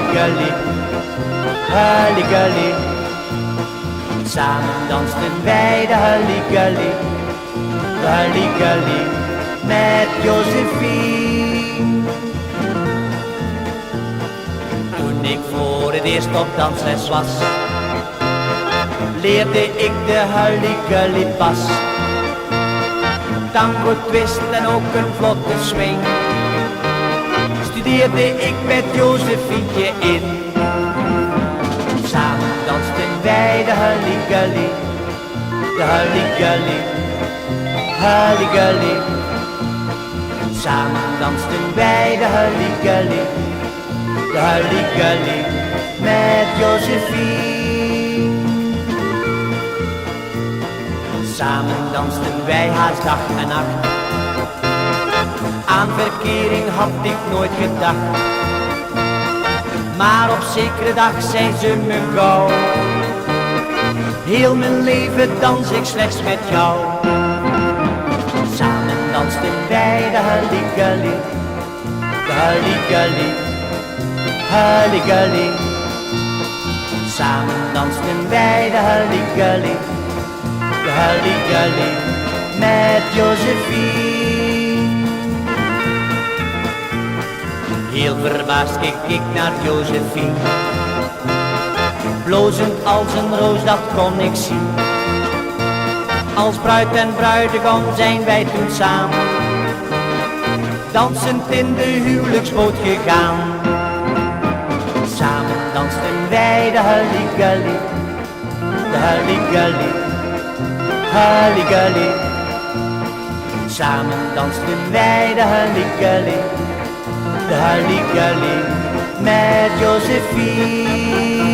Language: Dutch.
halligalli, halligalli. Samen dansten wij de halligalli, de halligalli met Josephine. Toen ik voor het eerst op dansles was, leerde ik de halligalli pas. Tango, twist en ook een vlotte swing studeerde ik met Josephientje in. Samen dansten wij de halligalli, de halligalli, halligalli. Samen dansten wij de halligalli, de halligalli met Josephine. Samen dansten wij haast dag en nacht. Aan verkering had ik nooit gedacht. Maar op zekere dag zei ze me gauw: heel mijn leven dans ik slechts met jou. Samen dansten wij de halligalli, de halligalli, halligalli. Samen dansten wij de halligalli, de halligalli met Josephine. Heel verbaasd keek ik naar Josephine, blozend als een roos, dat kon ik zien. Als bruid en bruidegom zijn wij toen samen, dansend in de huwelijksboot gegaan. Samen dansten wij de halligalli, de halligalli, halligalli. Samen dansten wij de halligalli, de halligalli met Josephine.